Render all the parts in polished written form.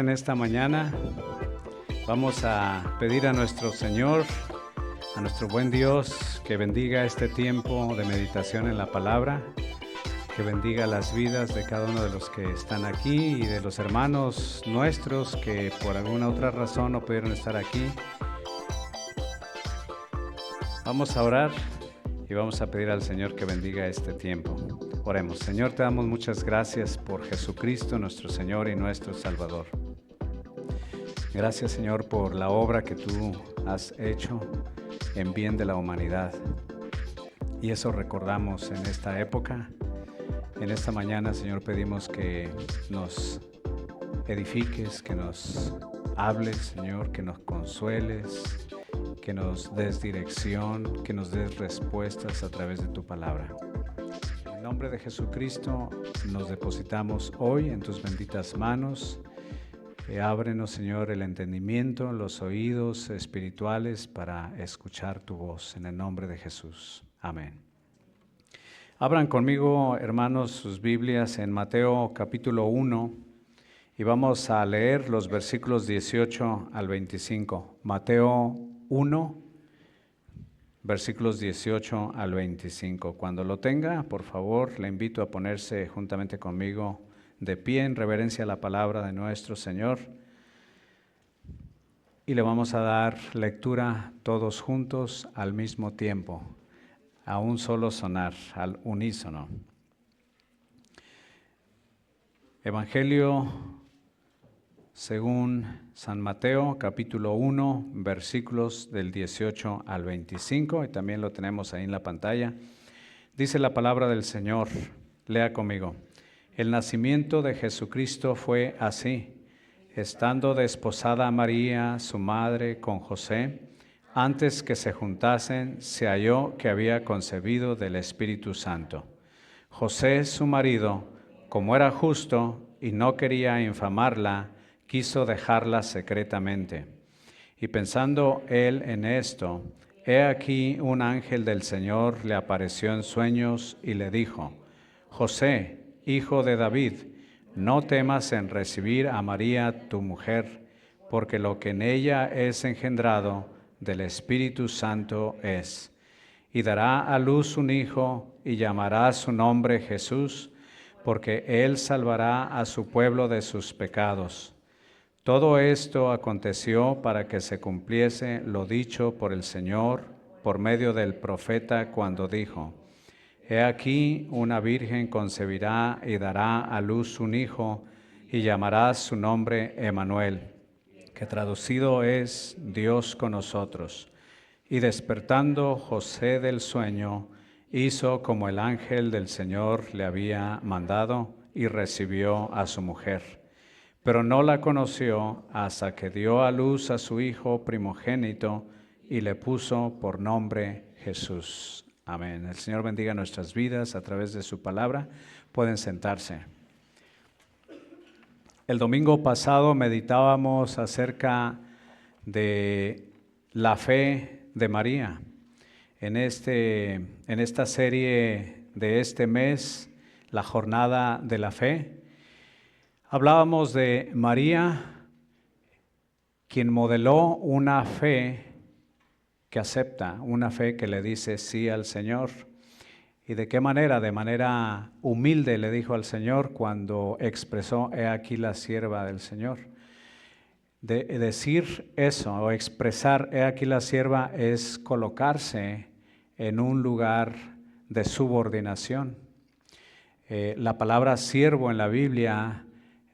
en esta mañana. Vamos a pedir a nuestro Señor, a nuestro buen Dios, que bendiga este tiempo de meditación en la palabra, que bendiga las vidas de cada uno de los que están aquí y de los hermanos nuestros que por alguna otra razón no pudieron estar aquí. Vamos a orar y vamos a pedir al Señor que bendiga este tiempo. Oremos. Señor, te damos muchas gracias por Jesucristo, nuestro Señor y nuestro Salvador. Gracias, Señor, por la obra que tú has hecho en bien de la humanidad. Y eso recordamos en esta época. En esta mañana, Señor, pedimos que nos edifiques, que nos hables, Señor, que nos consueles, que nos des dirección, que nos des respuestas a través de tu palabra. En el nombre de Jesucristo nos depositamos hoy en tus benditas manos. Ábrenos, Señor, el entendimiento, los oídos espirituales para escuchar tu voz. En el nombre de Jesús. Amén. Abran conmigo, hermanos, sus Biblias en Mateo capítulo 1 y vamos a leer los versículos 18 al 25. Mateo 1, versículos 18 al 25. Cuando lo tenga, por favor, le invito a ponerse juntamente conmigo de pie en reverencia a la palabra de nuestro Señor. Y le vamos a dar lectura todos juntos al mismo tiempo, a un solo sonar, al unísono. Evangelio según San Mateo, capítulo 1, versículos del 18 al 25, y también lo tenemos ahí en la pantalla. Dice la palabra del Señor, lea conmigo. El nacimiento de Jesucristo fue así. Estando desposada María, su madre, con José, antes que se juntasen, se halló que había concebido del Espíritu Santo. José, su marido, como era justo y no quería infamarla, quiso dejarla secretamente. Y pensando él en esto, he aquí un ángel del Señor le apareció en sueños y le dijo: José, hijo de David, no temas en recibir a María tu mujer, porque lo que en ella es engendrado del Espíritu Santo es. Y dará a luz un hijo y llamará su nombre Jesús, porque él salvará a su pueblo de sus pecados. Todo esto aconteció para que se cumpliese lo dicho por el Señor por medio del profeta cuando dijo: He aquí una virgen concebirá y dará a luz un hijo y llamará su nombre Emmanuel, que traducido es Dios con nosotros. Y despertando José del sueño, hizo como el ángel del Señor le había mandado y recibió a su mujer. Pero no la conoció hasta que dio a luz a su hijo primogénito y le puso por nombre Jesús. Amén. El Señor bendiga nuestras vidas a través de su palabra. Pueden sentarse. El domingo pasado meditábamos acerca de la fe de María. En esta serie de este mes, la jornada de la fe, hablábamos de María, quien modeló una fe que acepta, una fe que le dice sí al Señor. ¿Y de qué manera? De manera humilde le dijo al Señor cuando expresó: he aquí la sierva del Señor. De decir eso o expresar he aquí la sierva es colocarse en un lugar de subordinación. La palabra siervo en la Biblia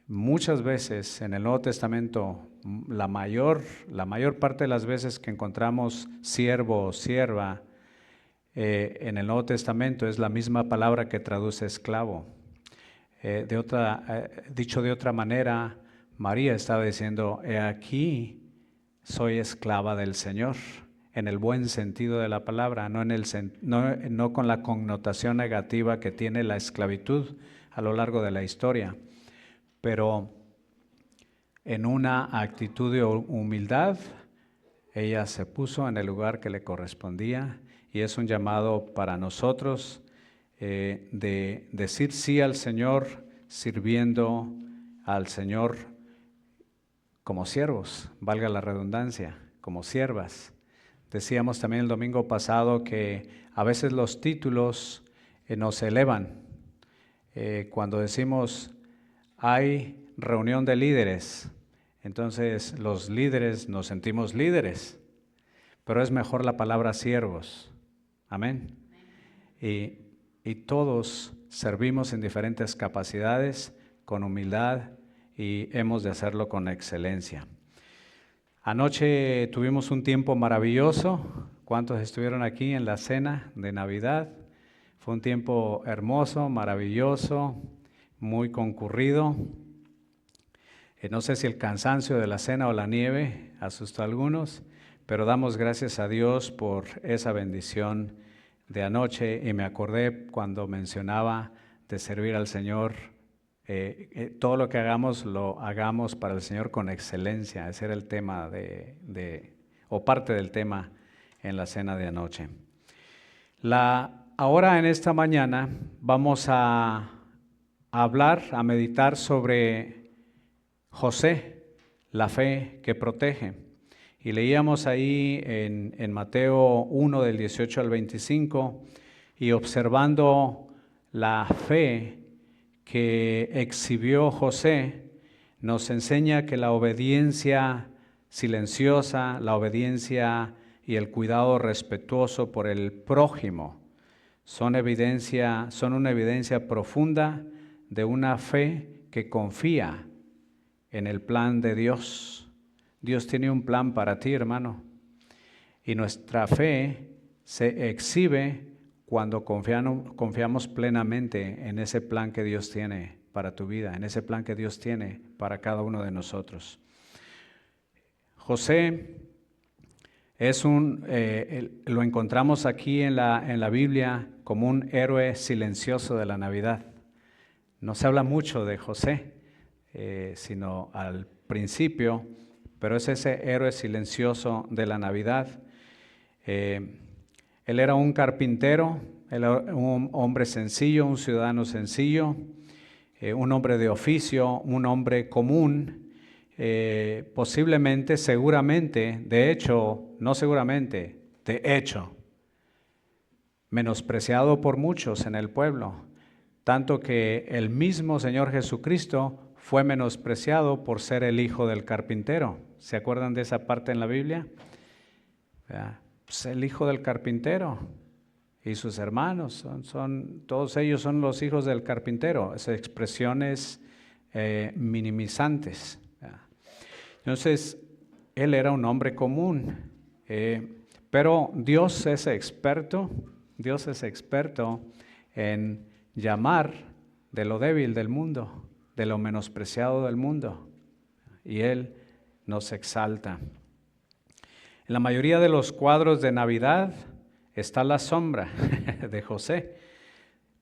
muchas veces en el Nuevo Testamento, la mayor parte de las veces que encontramos siervo o sierva en el Nuevo Testamento es la misma palabra que traduce esclavo. Dicho de otra manera, María estaba diciendo: he aquí, soy esclava del Señor, en el buen sentido de la palabra, no con la connotación negativa que tiene la esclavitud a lo largo de la historia, pero en una actitud de humildad, ella se puso en el lugar que le correspondía, y es un llamado para nosotros de decir sí al Señor, sirviendo al Señor como siervos, valga la redundancia, como siervas. Decíamos también el domingo pasado que a veces los títulos nos elevan. Cuando decimos hay reunión de líderes, entonces los líderes nos sentimos líderes, pero es mejor la palabra siervos. Amén. Y todos servimos en diferentes capacidades, con humildad, y hemos de hacerlo con excelencia. Anoche tuvimos un tiempo maravilloso. ¿Cuántos estuvieron aquí en la cena de Navidad? Fue un tiempo hermoso, maravilloso, muy concurrido. No sé si el cansancio de la cena o la nieve asustó a algunos, pero damos gracias a Dios por esa bendición de anoche, y me acordé cuando mencionaba de servir al Señor. Todo lo que hagamos, lo hagamos para el Señor con excelencia. Ese era el tema o parte del tema en la cena de anoche. Ahora en esta mañana vamos a hablar, a meditar sobre José, la fe que protege. Y leíamos ahí en Mateo 1 del 18 al 25, y observando la fe que exhibió José, nos enseña que la obediencia silenciosa, la obediencia y el cuidado respetuoso por el prójimo son una evidencia profunda de una fe que confía en el plan de Dios. Dios tiene un plan para ti, hermano, y nuestra fe se exhibe cuando confiamos plenamente en ese plan que Dios tiene para tu vida, en ese plan que Dios tiene para cada uno de nosotros. José lo encontramos aquí en la Biblia como un héroe silencioso de la Navidad. No se habla mucho de José, sino al principio, pero es ese héroe silencioso de la Navidad. Él era un carpintero, él era un hombre sencillo, un ciudadano sencillo, un hombre de oficio, un hombre común, posiblemente, seguramente, de hecho, no seguramente, de hecho, menospreciado por muchos en el pueblo, tanto que el mismo Señor Jesucristo fue menospreciado por ser el hijo del carpintero. ¿Se acuerdan de esa parte en la Biblia? Pues el hijo del carpintero y sus hermanos, todos ellos son los hijos del carpintero. Esas expresiones minimizantes. Entonces, él era un hombre común, pero Dios es experto en llamar de lo débil del mundo, de lo menospreciado del mundo, y Él nos exalta. En la mayoría de los cuadros de Navidad está la sombra de José,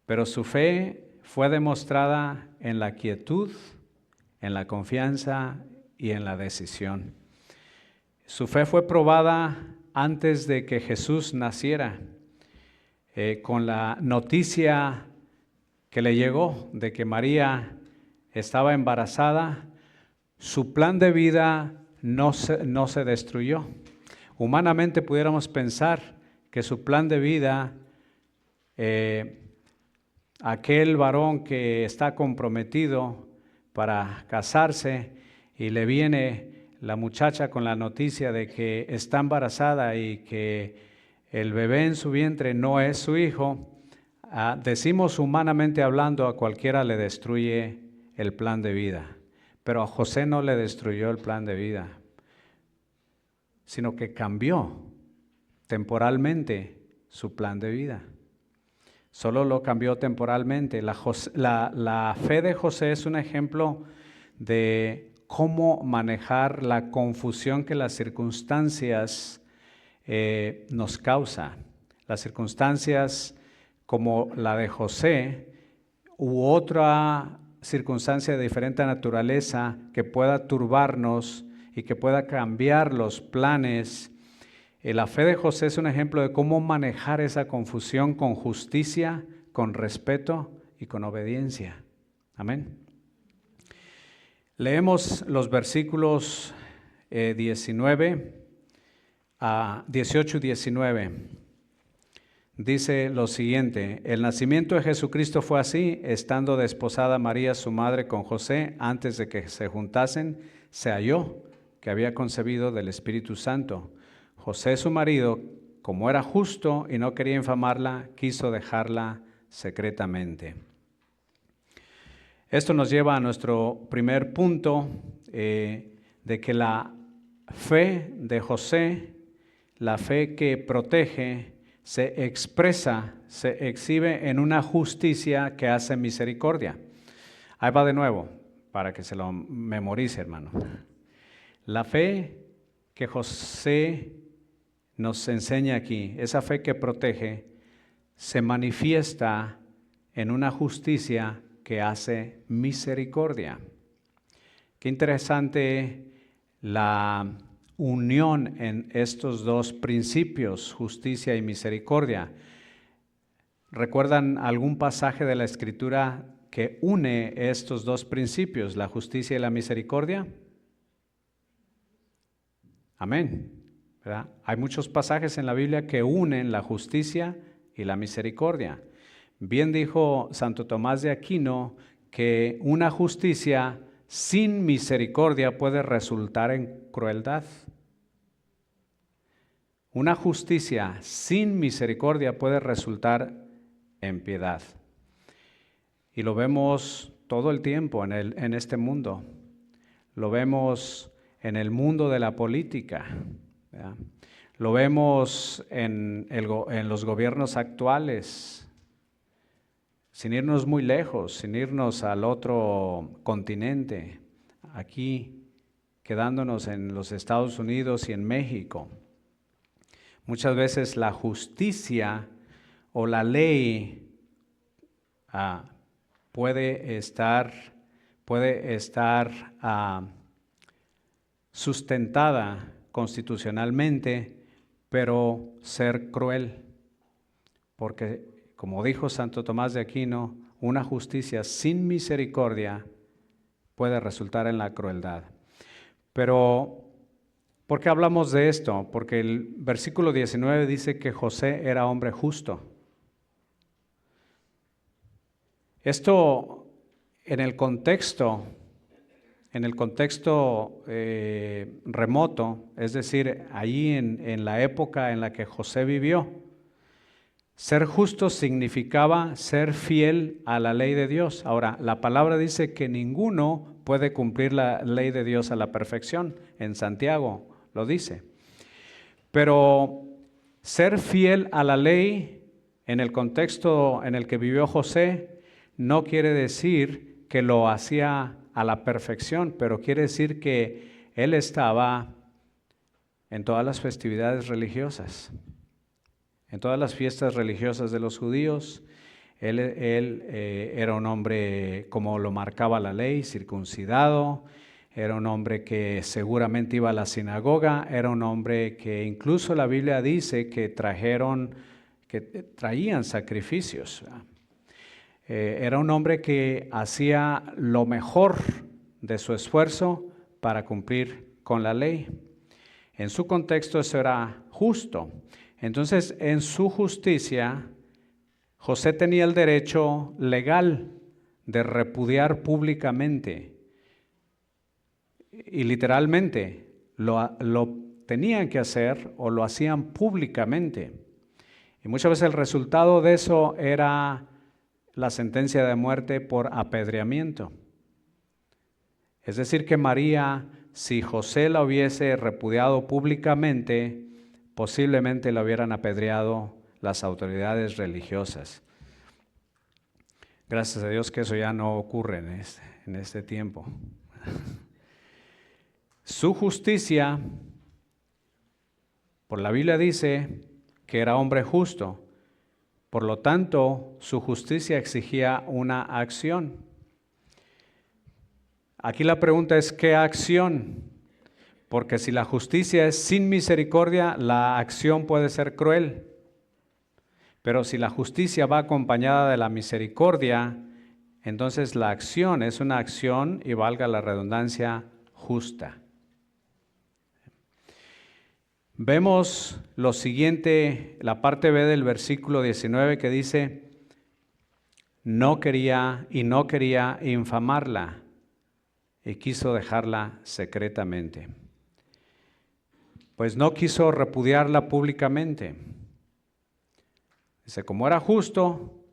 pero su fe fue demostrada en la quietud, en la confianza y en la decisión. Su fe fue probada antes de que Jesús naciera, con la noticia que le llegó de que María estaba embarazada. Su plan de vida no se destruyó. Humanamente pudiéramos pensar que su plan de vida, aquel varón que está comprometido para casarse y le viene la muchacha con la noticia de que está embarazada y que el bebé en su vientre no es su hijo, decimos humanamente hablando, a cualquiera le destruye el plan de vida. Pero a José no le destruyó el plan de vida, sino que cambió temporalmente su plan de vida. Solo lo cambió temporalmente. La fe de José es un ejemplo de cómo manejar la confusión que las circunstancias nos causa. Las circunstancias como la de José u otra circunstancia de diferente naturaleza que pueda turbarnos y que pueda cambiar los planes. La fe de José es un ejemplo de cómo manejar esa confusión con justicia, con respeto y con obediencia. Amén. Leemos los versículos 18 y 19. Dice lo siguiente: el nacimiento de Jesucristo fue así: estando desposada María su madre con José, antes de que se juntasen, se halló que había concebido del Espíritu Santo. José su marido, como era justo y no quería infamarla, quiso dejarla secretamente. Esto nos lleva a nuestro primer punto, de que la fe de José, la fe que protege, se expresa, se exhibe en una justicia que hace misericordia. Ahí va de nuevo, para que se lo memorice, hermano. La fe que José nos enseña aquí, esa fe que protege, se manifiesta en una justicia que hace misericordia. Qué interesante la unión en estos dos principios, justicia y misericordia. ¿Recuerdan algún pasaje de la Escritura que une estos dos principios, la justicia y la misericordia? Amén. ¿Verdad? Hay muchos pasajes en la Biblia que unen la justicia y la misericordia. Bien dijo Santo Tomás de Aquino que una justicia sin misericordia puede resultar en crueldad. Una justicia sin misericordia puede resultar en piedad. Y lo vemos todo el tiempo en este mundo. Lo vemos en el mundo de la política, ¿verdad? Lo vemos en los gobiernos actuales. Sin irnos muy lejos, sin irnos al otro continente, aquí quedándonos en los Estados Unidos y en México. Muchas veces la justicia o la ley puede estar sustentada constitucionalmente, pero ser cruel, porque como dijo Santo Tomás de Aquino, una justicia sin misericordia puede resultar en la crueldad. Pero, ¿por qué hablamos de esto? Porque el versículo 19 dice que José era hombre justo. Esto en el contexto remoto, es decir, allí en la época en la que José vivió, ser justo significaba ser fiel a la ley de Dios. Ahora, la palabra dice que ninguno puede cumplir la ley de Dios a la perfección. En Santiago lo dice. Pero ser fiel a la ley en el contexto en el que vivió José no quiere decir que lo hacía a la perfección, pero quiere decir que él estaba en todas las festividades religiosas. En todas las fiestas religiosas de los judíos, él era un hombre como lo marcaba la ley, circuncidado, era un hombre que seguramente iba a la sinagoga, era un hombre que incluso la Biblia dice que traían sacrificios. Era un hombre que hacía lo mejor de su esfuerzo para cumplir con la ley. En su contexto eso era justo. Entonces, en su justicia, José tenía el derecho legal de repudiar públicamente. Y literalmente lo tenían que hacer o lo hacían públicamente. Y muchas veces el resultado de eso era la sentencia de muerte por apedreamiento. Es decir, que María, si José la hubiese repudiado públicamente, posiblemente lo hubieran apedreado las autoridades religiosas. Gracias a Dios que eso ya no ocurre en este tiempo. Su justicia, por la Biblia dice que era hombre justo, por lo tanto su justicia exigía una acción. Aquí la pregunta es, ¿qué acción? Porque si la justicia es sin misericordia, la acción puede ser cruel. Pero si la justicia va acompañada de la misericordia, entonces la acción es una acción, y valga la redundancia, justa. Vemos lo siguiente, la parte B del versículo 19 que dice, no quería infamarla y quiso dejarla secretamente. Pues no quiso repudiarla públicamente. Dice, como era justo,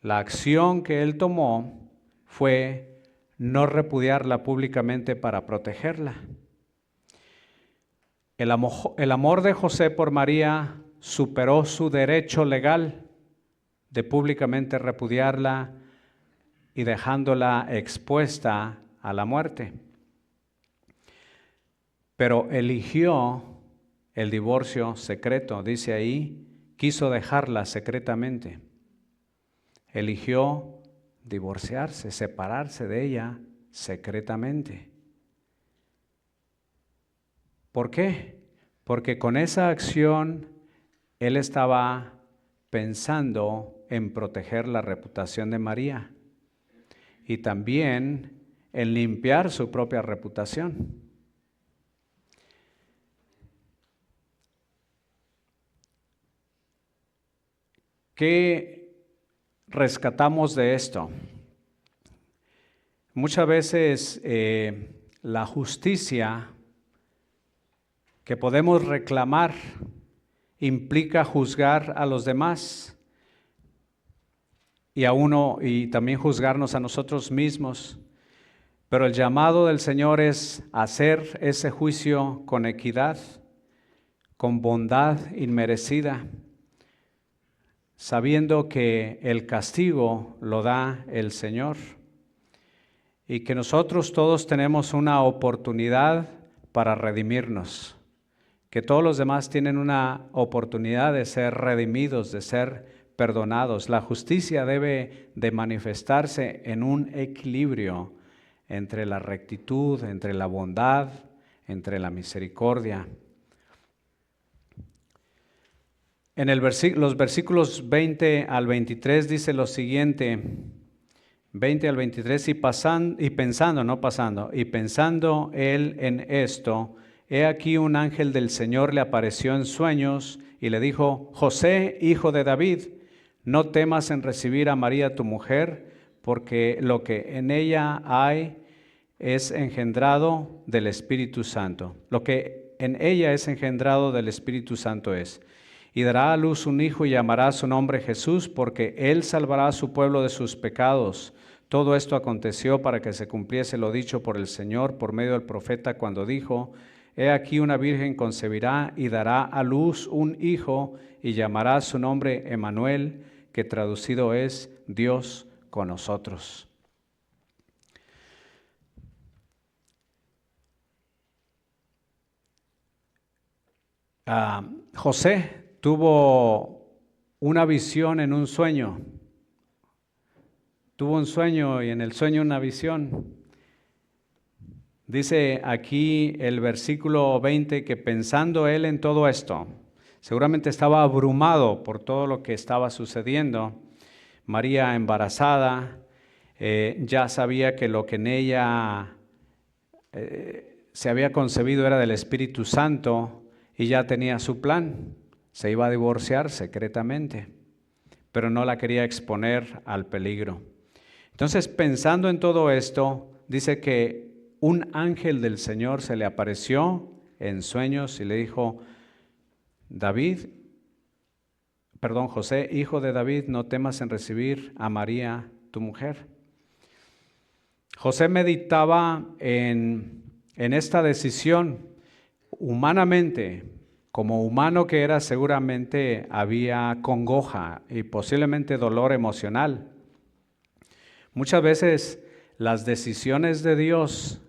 la acción que él tomó fue no repudiarla públicamente para protegerla. El amor de José por María superó su derecho legal de públicamente repudiarla y dejándola expuesta a la muerte. Pero eligió el divorcio secreto, dice ahí, quiso dejarla secretamente. Eligió divorciarse, separarse de ella secretamente. ¿Por qué? Porque con esa acción él estaba pensando en proteger la reputación de María y también en limpiar su propia reputación. ¿Qué rescatamos de esto? Muchas veces la justicia que podemos reclamar implica juzgar a los demás y también juzgarnos a nosotros mismos. Pero el llamado del Señor es hacer ese juicio con equidad, con bondad inmerecida, sabiendo que el castigo lo da el Señor y que nosotros todos tenemos una oportunidad para redimirnos, que todos los demás tienen una oportunidad de ser redimidos, de ser perdonados. La justicia debe de manifestarse en un equilibrio entre la rectitud, entre la bondad, entre la misericordia. En los versículos 20 al 23 dice lo siguiente, 20 al 23, y pensando él en esto, he aquí un ángel del Señor le apareció en sueños y le dijo, José, hijo de David, no temas en recibir a María tu mujer, porque lo que en ella hay es engendrado del Espíritu Santo. Lo que en ella es engendrado del Espíritu Santo es. Y dará a luz un hijo y llamará su nombre Jesús, porque él salvará a su pueblo de sus pecados. Todo esto aconteció para que se cumpliese lo dicho por el Señor por medio del profeta cuando dijo, he aquí una virgen concebirá y dará a luz un hijo y llamará su nombre Emmanuel, que traducido es Dios con nosotros. José tuvo una visión en un sueño. Tuvo un sueño y en el sueño una visión. Dice aquí el versículo 20 que pensando él en todo esto, seguramente estaba abrumado por todo lo que estaba sucediendo. María embarazada, ya sabía que lo que en ella se había concebido era del Espíritu Santo y ya tenía su plan. Se iba a divorciar secretamente, pero no la quería exponer al peligro. Entonces, pensando en todo esto, dice que un ángel del Señor se le apareció en sueños y le dijo, José, hijo de David, no temas en recibir a María, tu mujer. José meditaba en esta decisión humanamente. Como humano que era, seguramente había congoja y posiblemente dolor emocional. Muchas veces las decisiones de Dios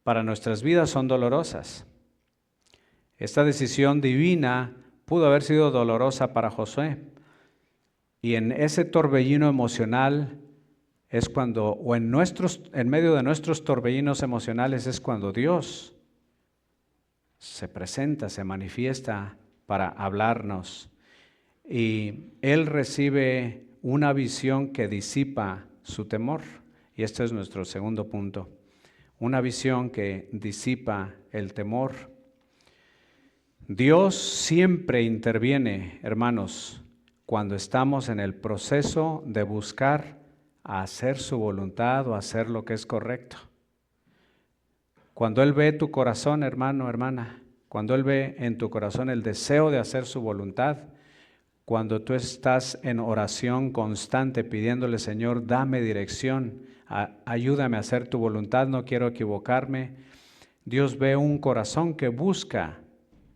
para nuestras vidas son dolorosas. Esta decisión divina pudo haber sido dolorosa para Josué. Y en ese torbellino emocional es cuando, o en medio de nuestros torbellinos emocionales es cuando Dios se presenta, se manifiesta para hablarnos. Y Él recibe una visión que disipa su temor. Y este es nuestro segundo punto. Una visión que disipa el temor. Dios siempre interviene, hermanos, cuando estamos en el proceso de buscar hacer su voluntad o hacer lo que es correcto. Cuando Él ve tu corazón, hermano, hermana, cuando Él ve en tu corazón el deseo de hacer su voluntad, cuando tú estás en oración constante pidiéndole, Señor, dame dirección, ayúdame a hacer tu voluntad, no quiero equivocarme. Dios ve un corazón que busca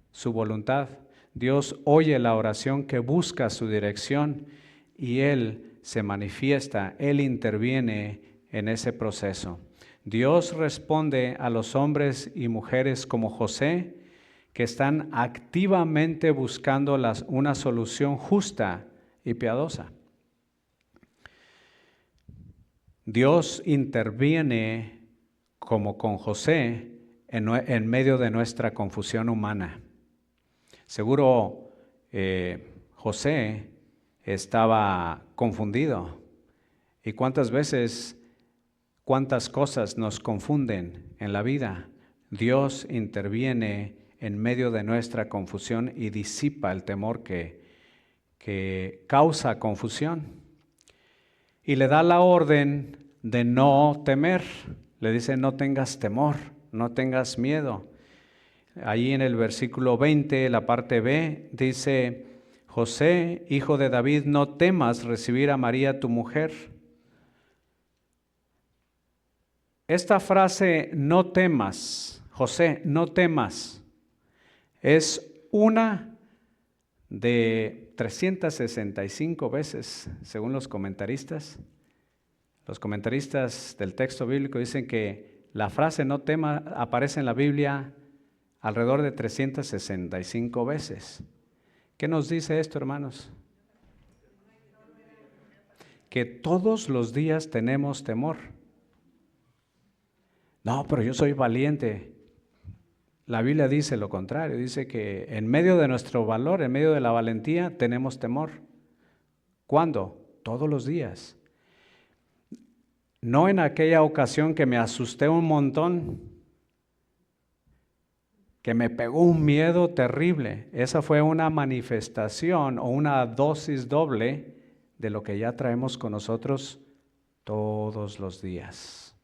su voluntad. Dios oye la oración que busca su dirección y Él se manifiesta, Él interviene en ese proceso. Dios responde a los hombres y mujeres como José, que están activamente buscando una solución justa y piadosa. Dios interviene como con José en medio de nuestra confusión humana. Seguro José estaba confundido. ¿Y cuántas veces, cuántas cosas nos confunden en la vida? Dios interviene en medio de nuestra confusión y disipa el temor que causa confusión. Y le da la orden de no temer. Le dice, no tengas temor, no tengas miedo. Ahí en el versículo 20, la parte B, dice, José, hijo de David, no temas recibir a María tu mujer. Esta frase, no temas, José, no temas, es una de 365 veces, según los comentaristas. Los comentaristas del texto bíblico dicen que la frase no temas aparece en la Biblia alrededor de 365 veces. ¿Qué nos dice esto, hermanos? Que todos los días tenemos temor. No, pero yo soy valiente. La Biblia dice lo contrario, dice que en medio de nuestro valor, en medio de la valentía, tenemos temor. ¿Cuándo? Todos los días. No en aquella ocasión que me asusté un montón, que me pegó un miedo terrible. Esa fue una manifestación o una dosis doble de lo que ya traemos con nosotros todos los días.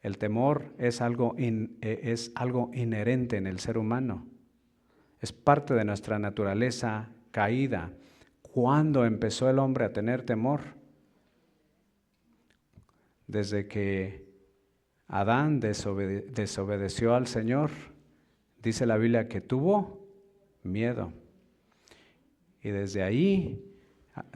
El temor es algo inherente en el ser humano. Es parte de nuestra naturaleza caída. ¿Cuándo empezó el hombre a tener temor? Desde que Adán desobedeció al Señor, dice la Biblia que tuvo miedo. Y desde ahí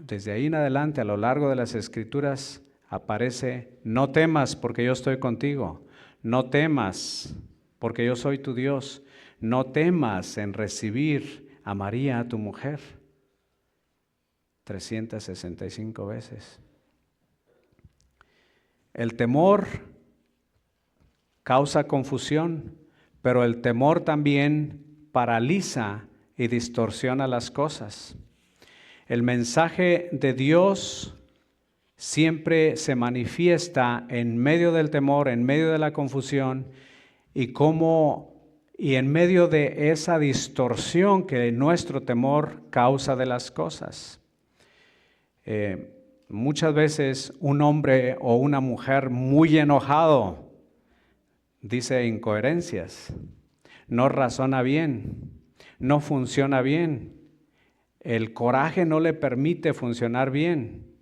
en adelante, a lo largo de las Escrituras, aparece, no temas porque yo estoy contigo, no temas porque yo soy tu Dios, no temas en recibir a María, tu mujer, 365 veces. El temor causa confusión, pero el temor también paraliza y distorsiona las cosas. El mensaje de Dios siempre se manifiesta en medio del temor, en medio de la confusión y en medio de esa distorsión que nuestro temor causa de las cosas. Muchas veces un hombre o una mujer muy enojado dice incoherencias, no razona bien, no funciona bien. El coraje no le permite funcionar bien.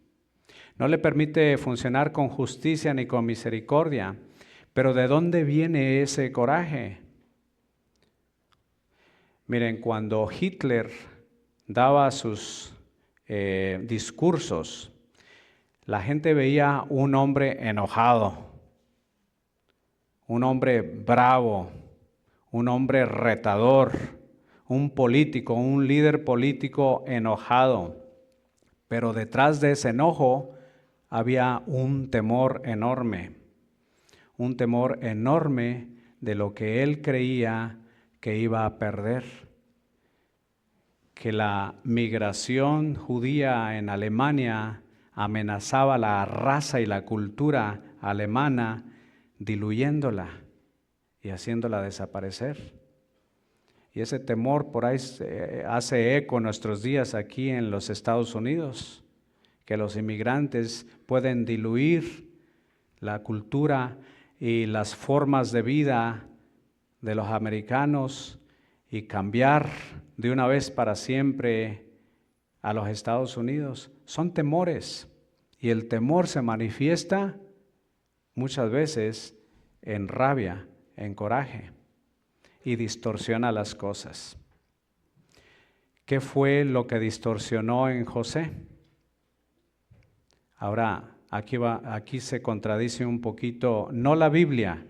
No le permite funcionar con justicia ni con misericordia. Pero ¿de dónde viene ese coraje? Miren, cuando Hitler daba sus discursos, la gente veía un hombre enojado, un hombre bravo, un hombre retador, un político, un líder político enojado. Pero detrás de ese enojo había un temor enorme de lo que él creía que iba a perder. Que la migración judía en Alemania amenazaba la raza y la cultura alemana, diluyéndola y haciéndola desaparecer. Y ese temor por ahí hace eco en nuestros días aquí en los Estados Unidos, que los inmigrantes pueden diluir la cultura y las formas de vida de los americanos y cambiar de una vez para siempre a los Estados Unidos. Son temores, y el temor se manifiesta muchas veces en rabia, en coraje, y distorsiona las cosas. ¿Qué fue lo que distorsionó en José? Ahora, aquí se contradice un poquito, no la Biblia,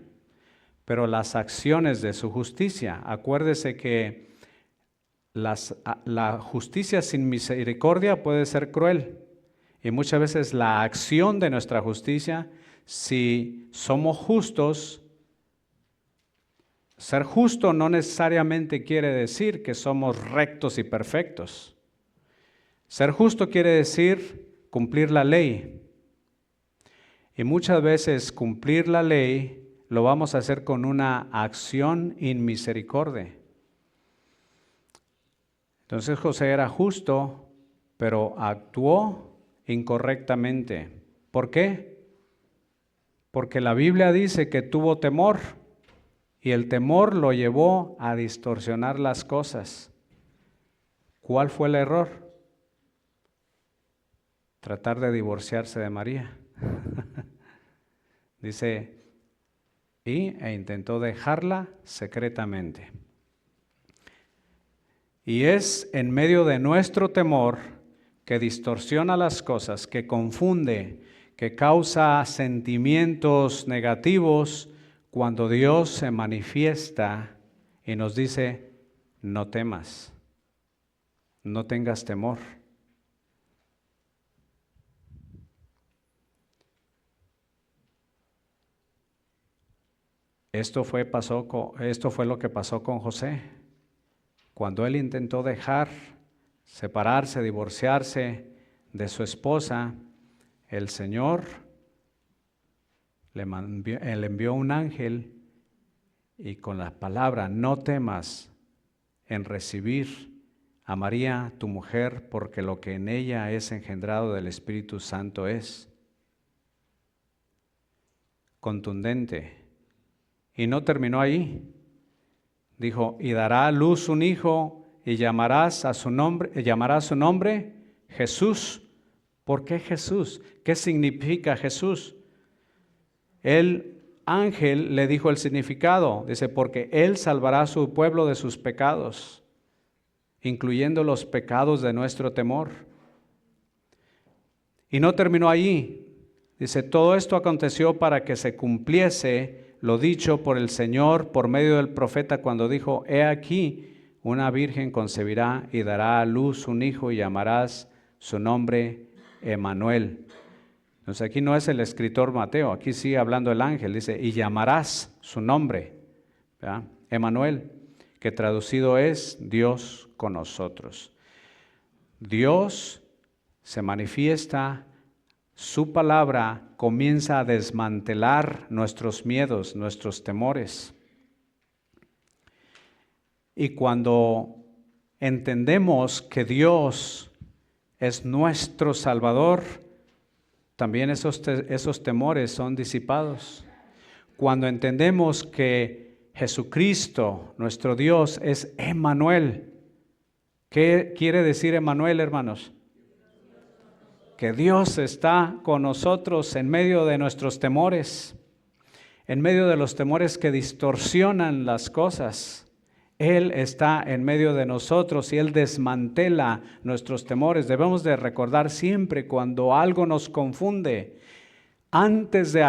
pero las acciones de su justicia. Acuérdese que la justicia sin misericordia puede ser cruel, y muchas veces la acción de nuestra justicia, si somos justos, ser justo no necesariamente quiere decir que somos rectos y perfectos. Ser justo quiere decir cumplir la ley. Y muchas veces cumplir la ley lo vamos a hacer con una acción inmisericordia. Entonces José era justo, pero actuó incorrectamente. ¿Por qué? Porque la Biblia dice que tuvo temor, y el temor lo llevó a distorsionar las cosas. ¿Cuál fue el error? Tratar de divorciarse de María. Dice, e intentó dejarla secretamente. Y es en medio de nuestro temor que distorsiona las cosas, que confunde, que causa sentimientos negativos, cuando Dios se manifiesta y nos dice, no temas, no tengas temor. Esto fue lo que pasó con José. Cuando él intentó separarse, divorciarse de su esposa, el Señor le envió un ángel, y con la palabra, no temas en recibir a María, tu mujer, porque lo que en ella es engendrado del Espíritu Santo es contundente. Y no terminó ahí. Dijo, y dará a luz un hijo, y llamará su nombre Jesús. ¿Por qué Jesús? ¿Qué significa Jesús? El ángel le dijo el significado. Dice, porque Él salvará a su pueblo de sus pecados, incluyendo los pecados de nuestro temor. Y no terminó allí. Dice, todo esto aconteció para que se cumpliese lo dicho por el Señor por medio del profeta cuando dijo, he aquí, una virgen concebirá y dará a luz un hijo y llamarás su nombre Emmanuel. Entonces aquí no es el escritor Mateo, aquí sigue hablando el ángel, dice, y llamarás su nombre, ¿verdad? Emmanuel, que traducido es Dios con nosotros. Dios se manifiesta, su palabra comienza a desmantelar nuestros miedos, nuestros temores. Y cuando entendemos que Dios es nuestro Salvador, también esos temores son disipados. Cuando entendemos que Jesucristo, nuestro Dios, es Emmanuel. ¿Qué quiere decir Emmanuel, hermanos? Que Dios está con nosotros en medio de nuestros temores, en medio de los temores que distorsionan las cosas. Él está en medio de nosotros y Él desmantela nuestros temores. Debemos de recordar siempre cuando algo nos confunde, antes de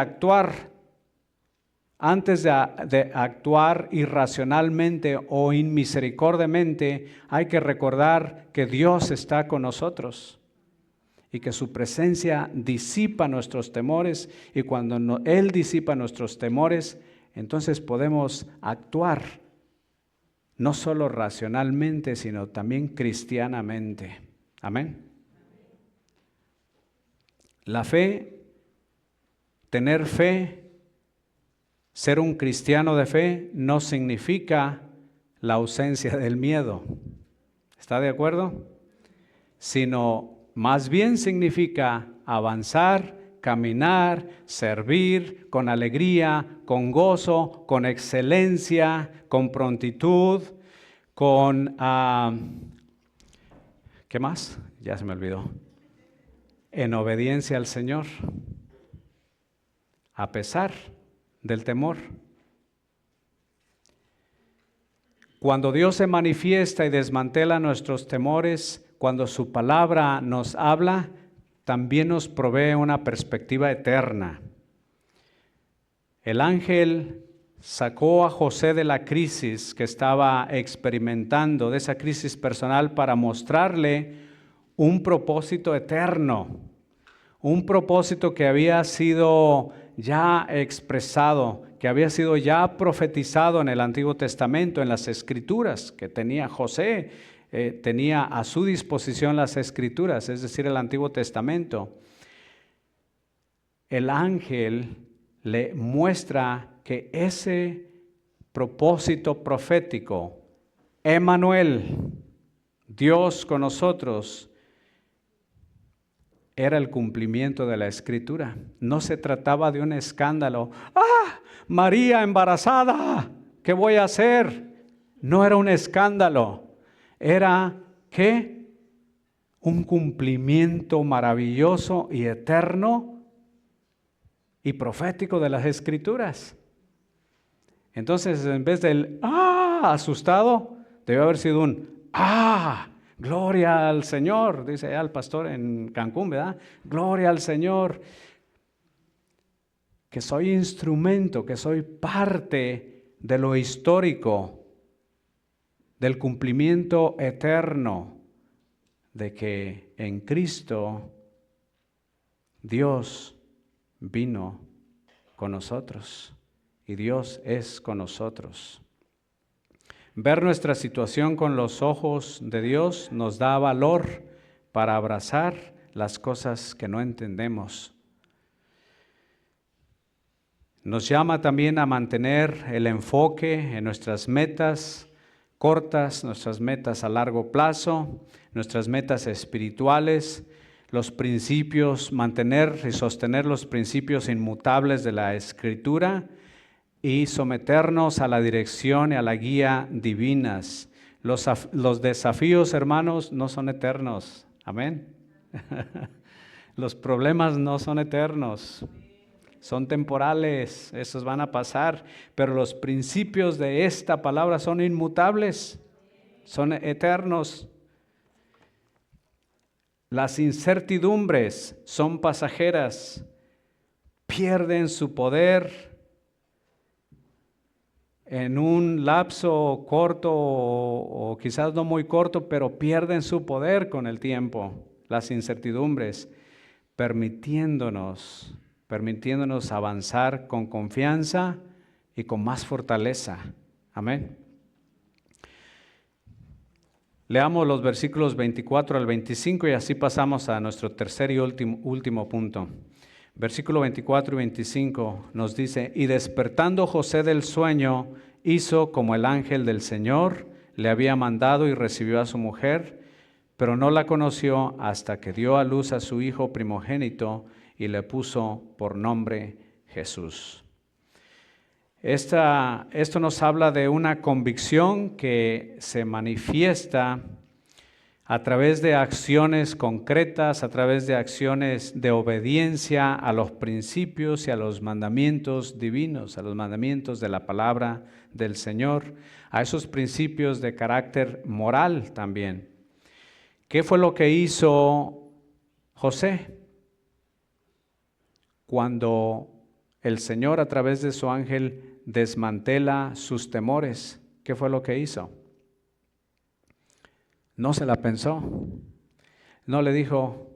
actuar irracionalmente o inmisericordiamente, hay que recordar que Dios está con nosotros y que su presencia disipa nuestros temores, y cuando Él disipa nuestros temores, entonces podemos actuar no solo racionalmente, sino también cristianamente. Amén. La fe, tener fe, ser un cristiano de fe no significa la ausencia del miedo. ¿Está de acuerdo? Sino más bien significa avanzar, caminar, servir con alegría, con gozo, con excelencia, con prontitud, con... ¿qué más? Ya se me olvidó. En obediencia al Señor, a pesar del temor. Cuando Dios se manifiesta y desmantela nuestros temores, cuando su palabra nos habla, también nos provee una perspectiva eterna. El ángel sacó a José de la crisis que estaba experimentando, de esa crisis personal, para mostrarle un propósito eterno, un propósito que había sido ya expresado, que había sido ya profetizado en el Antiguo Testamento, en las Escrituras que tenía José. Tenía a su disposición las Escrituras, es decir, el Antiguo Testamento. El ángel le muestra que ese propósito profético, Emmanuel, Dios con nosotros, era el cumplimiento de la Escritura. No se trataba de un escándalo. ¡Ah! María embarazada, ¿qué voy a hacer? No era un escándalo. Era, ¿qué? Un cumplimiento maravilloso y eterno y profético de las Escrituras. Entonces, en vez del asustado, debió haber sido un gloria al Señor, dice allá el pastor en Cancún, ¿verdad? Gloria al Señor, que soy instrumento, que soy parte de lo histórico, del cumplimiento eterno, de que en Cristo Dios vino con nosotros y Dios es con nosotros. Ver nuestra situación con los ojos de Dios nos da valor para abrazar las cosas que no entendemos. Nos llama también a mantener el enfoque en nuestras metas cortas, nuestras metas a largo plazo, nuestras metas espirituales, los principios, mantener y sostener los principios inmutables de la Escritura y someternos a la dirección y a la guía divinas. Los desafíos, hermanos, no son eternos. Amén. Los problemas no son eternos. Son temporales, esos van a pasar, pero los principios de esta palabra son inmutables, son eternos. Las incertidumbres son pasajeras, pierden su poder en un lapso corto o quizás no muy corto, pero pierden su poder con el tiempo, las incertidumbres, permitiéndonos avanzar con confianza y con más fortaleza. Amén. Leamos los versículos 24 al 25 y así pasamos a nuestro tercer y último punto. Versículo 24 y 25 nos dice: y despertando José del sueño, hizo como el ángel del Señor le había mandado y recibió a su mujer, pero no la conoció hasta que dio a luz a su hijo primogénito y le puso por nombre Jesús. Esto nos habla de una convicción que se manifiesta a través de acciones concretas, a través de acciones de obediencia a los principios y a los mandamientos divinos, a los mandamientos de la palabra del Señor, a esos principios de carácter moral también. ¿Qué fue lo que hizo José? Cuando el Señor a través de su ángel desmantela sus temores, ¿qué fue lo que hizo? No se la pensó. No le dijo,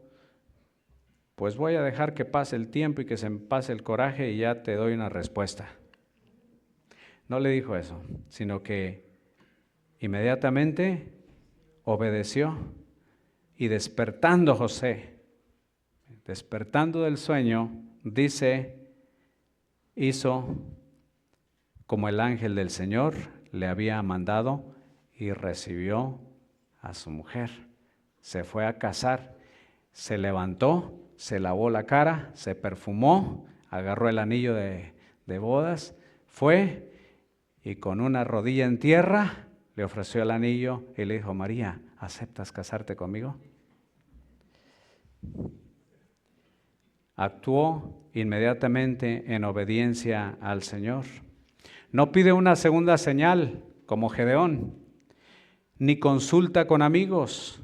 pues voy a dejar que pase el tiempo y que se me pase el coraje y ya te doy una respuesta. No le dijo eso, sino que inmediatamente obedeció y despertando José despertando del sueño, dice, hizo como el ángel del Señor le había mandado y recibió a su mujer. Se fue a casar, se levantó, se lavó la cara, se perfumó, agarró el anillo de bodas, fue y con una rodilla en tierra le ofreció el anillo y le dijo, María, ¿aceptas casarte conmigo? Actuó inmediatamente en obediencia al Señor. No pide una segunda señal como Gedeón, ni consulta con amigos,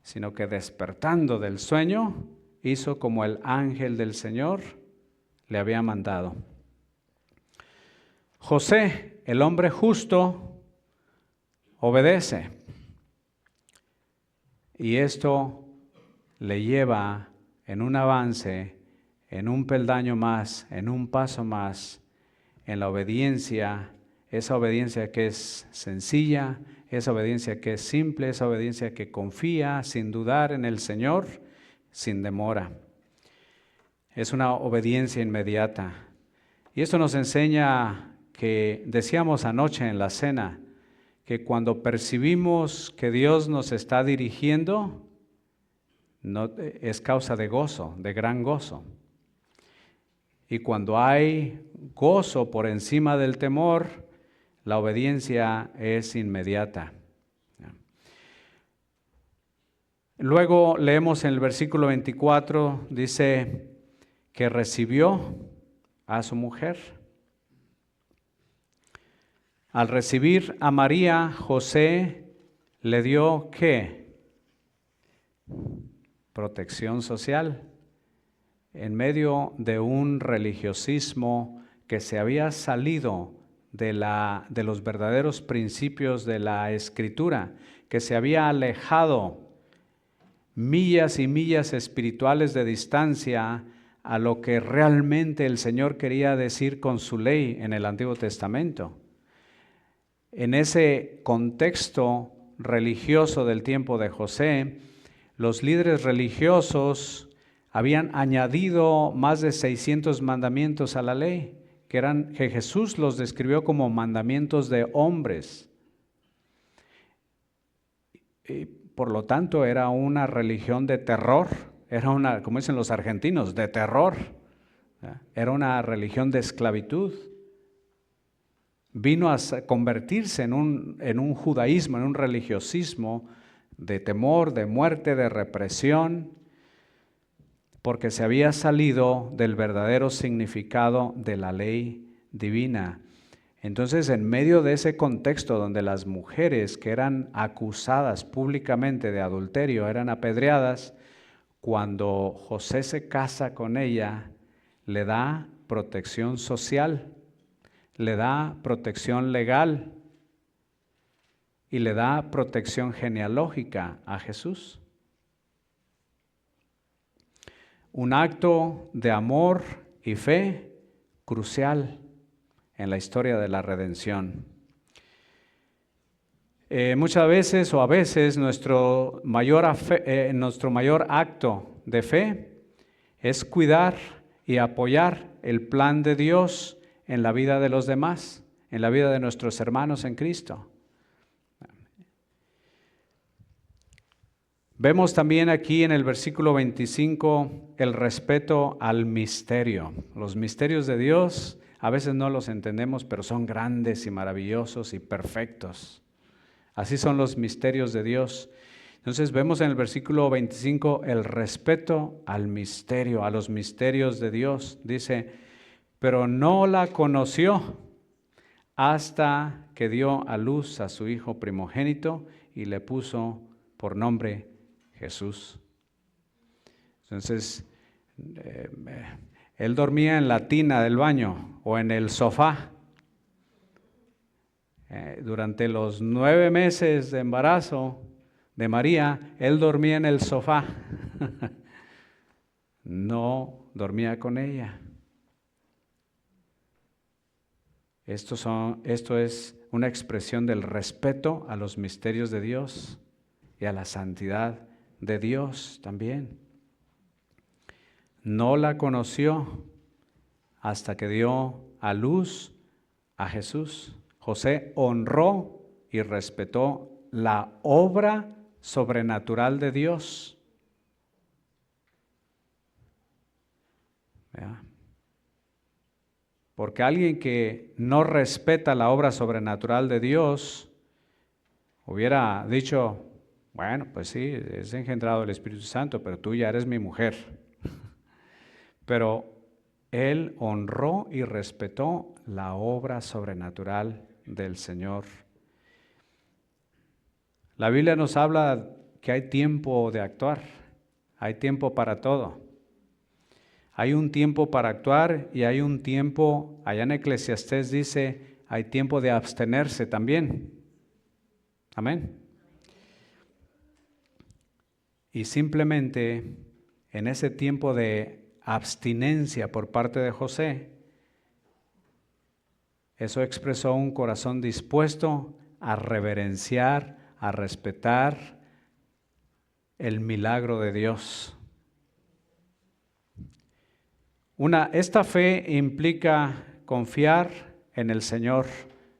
sino que despertando del sueño, hizo como el ángel del Señor le había mandado. José, el hombre justo, obedece. Y esto le lleva en un avance, en un peldaño más, en un paso más, en la obediencia, esa obediencia que es sencilla, esa obediencia que es simple, esa obediencia que confía sin dudar en el Señor, sin demora. Es una obediencia inmediata. Y esto nos enseña que, decíamos anoche en la cena, que cuando percibimos que Dios nos está dirigiendo, no, es causa de gozo, de gran gozo. Y cuando hay gozo por encima del temor, la obediencia es inmediata. Luego leemos en el versículo 24, dice que recibió a su mujer. Al recibir a María, José le dio ¿qué? Protección social. En medio de un religiosismo que se había salido de los verdaderos principios de la Escritura, que se había alejado millas y millas espirituales de distancia a lo que realmente el Señor quería decir con su ley en el Antiguo Testamento. En ese contexto religioso del tiempo de José, los líderes religiosos habían añadido más de 600 mandamientos a la ley, que Jesús los describió como mandamientos de hombres. Y por lo tanto, era una religión de terror, era una, como dicen los argentinos, de terror. Era una religión de esclavitud. Vino a convertirse en un judaísmo, en un religiosismo de temor, de muerte, de represión, porque se había salido del verdadero significado de la ley divina. Entonces, en medio de ese contexto donde las mujeres que eran acusadas públicamente de adulterio eran apedreadas, cuando José se casa con ella, le da protección social, le da protección legal y le da protección genealógica a Jesús. Un acto de amor y fe crucial en la historia de la redención. Muchas veces o a veces nuestro mayor acto de fe es cuidar y apoyar el plan de Dios en la vida de los demás, en la vida de nuestros hermanos en Cristo. Vemos también aquí en el versículo 25 el respeto al misterio. Los misterios de Dios a veces no los entendemos, pero son grandes y maravillosos y perfectos. Así son los misterios de Dios. Entonces vemos en el versículo 25 el respeto al misterio, a los misterios de Dios. Dice, pero no la conoció hasta que dio a luz a su hijo primogénito y le puso por nombre Jesús. Entonces, él dormía en la tina del baño o en el sofá. Durante los 9 meses de embarazo de María, él dormía en el sofá. No dormía con ella. Esto es una expresión del respeto a los misterios de Dios y a la santidad de Dios también. no la conoció hasta que dio a luz a Jesús. José honró y respetó la obra sobrenatural de Dios. ¿Verdad? Porque alguien que no respeta la obra sobrenatural de Dios hubiera dicho, bueno, pues sí, es engendrado el Espíritu Santo, pero tú ya eres mi mujer. Pero él honró y respetó la obra sobrenatural del Señor. La Biblia nos habla que hay tiempo de actuar, hay tiempo para todo. Hay un tiempo para actuar y hay un tiempo, allá en Eclesiastés dice, hay tiempo de abstenerse también. Amén. Y simplemente en ese tiempo de abstinencia por parte de José, eso expresó un corazón dispuesto a reverenciar, a respetar el milagro de Dios. Esta fe implica confiar en el Señor,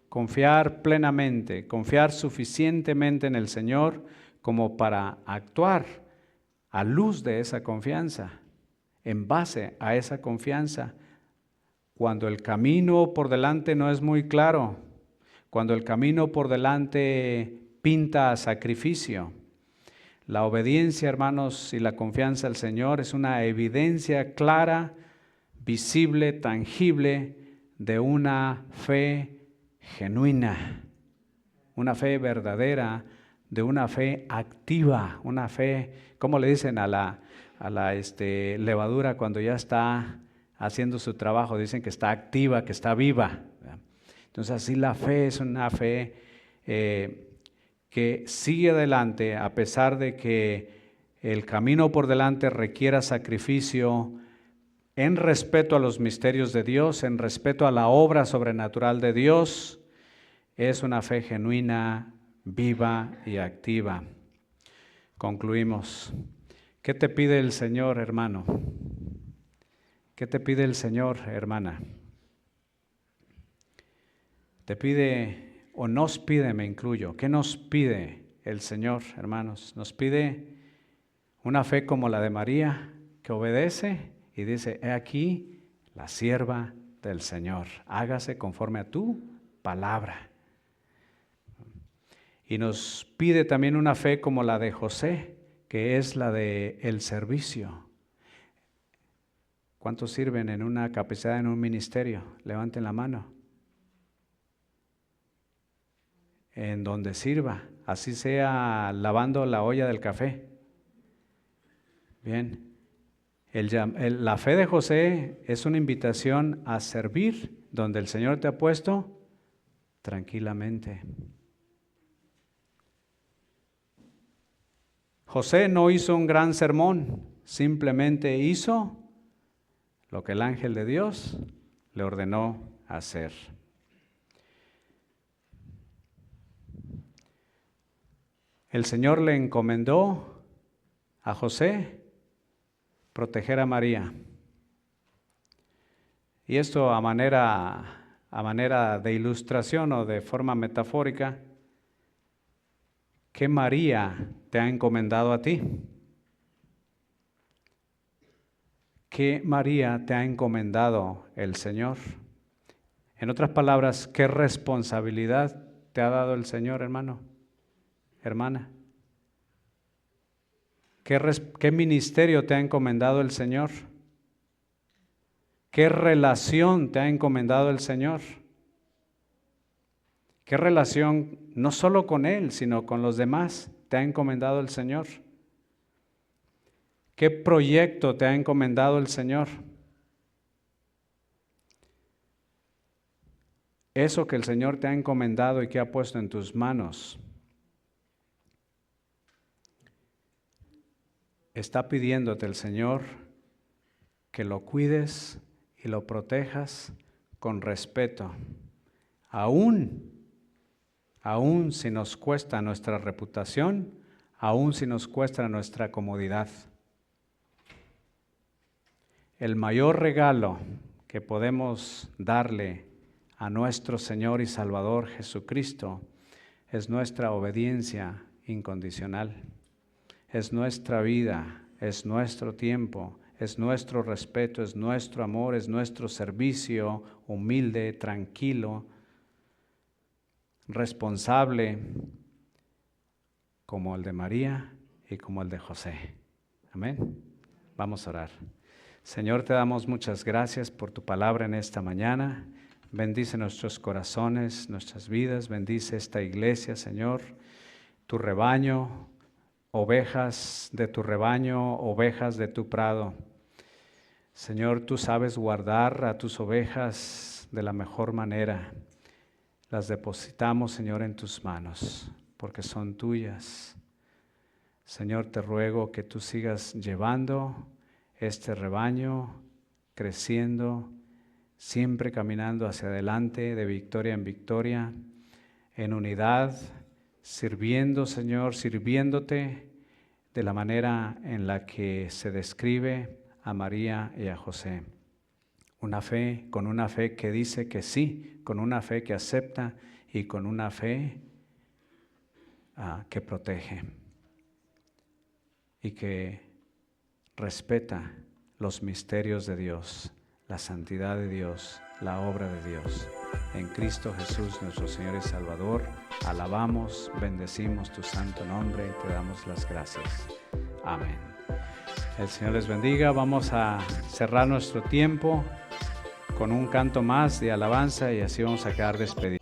confiar plenamente, confiar suficientemente en el Señor como para actuar a luz de esa confianza, en base a esa confianza. Cuando el camino por delante no es muy claro, cuando el camino por delante pinta a sacrificio, la obediencia, hermanos, y la confianza al Señor es una evidencia clara, visible, tangible de una fe genuina, una fe verdadera, de una fe activa, una fe, ¿cómo le dicen a la levadura cuando ya está haciendo su trabajo? Dicen que está activa, que está viva. Entonces así la fe es una fe que sigue adelante a pesar de que el camino por delante requiera sacrificio, en respeto a los misterios de Dios, en respeto a la obra sobrenatural de Dios. Es una fe genuina, viva y activa. Concluimos. ¿Qué te pide el Señor, hermano? ¿Qué te pide el Señor, hermana? Te pide, o nos pide, me incluyo. ¿Qué nos pide el Señor, hermanos? Nos pide una fe como la de María, que obedece y dice, he aquí la sierva del Señor, hágase conforme a tu palabra. Y nos pide también una fe como la de José, que es la de el servicio. ¿Cuántos sirven en una capacidad, en un ministerio? Levanten la mano. En donde sirva, así sea lavando la olla del café. Bien. La fe de José es una invitación a servir donde el Señor te ha puesto tranquilamente. José no hizo un gran sermón, simplemente hizo lo que el ángel de Dios le ordenó hacer. El Señor le encomendó a José proteger a María. Y esto a manera de ilustración o de forma metafórica, ¿qué María te ha encomendado a ti? ¿Qué María te ha encomendado el Señor? En otras palabras, ¿qué responsabilidad te ha dado el Señor, hermano, hermana? ¿Qué ministerio te ha encomendado el Señor? ¿Qué relación te ha encomendado el Señor? ¿Qué relación, no solo con Él, sino con los demás, te ha encomendado el Señor? ¿Qué proyecto te ha encomendado el Señor? Eso que el Señor te ha encomendado y que ha puesto en tus manos, está pidiéndote el Señor que lo cuides y lo protejas con respeto, aún si nos cuesta nuestra reputación, aún si nos cuesta nuestra comodidad. el mayor regalo que podemos darle a nuestro Señor y Salvador Jesucristo es nuestra obediencia incondicional. Es nuestra vida, es nuestro tiempo, es nuestro respeto, es nuestro amor, es nuestro servicio humilde, tranquilo, responsable, como el de María y como el de José. Amén. Vamos a orar. Señor, te damos muchas gracias por tu palabra en esta mañana. Bendice nuestros corazones, nuestras vidas. Bendice esta iglesia, Señor, tu rebaño, ovejas de tu rebaño, ovejas de tu prado. Señor, tú sabes guardar a tus ovejas de la mejor manera. Las depositamos, Señor, en tus manos, porque son tuyas. Señor, te ruego que tú sigas llevando este rebaño, creciendo, siempre caminando hacia adelante, de victoria en victoria, en unidad, sirviendo, Señor, sirviéndote de la manera en la que se describe a María y a José. Con una fe que dice que sí, con una fe que acepta y con una fe que protege y que respeta los misterios de Dios, la santidad de Dios, la obra de Dios. En Cristo Jesús, nuestro Señor y Salvador, alabamos, bendecimos tu santo nombre y te damos las gracias. Amén. El Señor les bendiga. Vamos a cerrar nuestro tiempo con un canto más de alabanza y así vamos a quedar despedidos.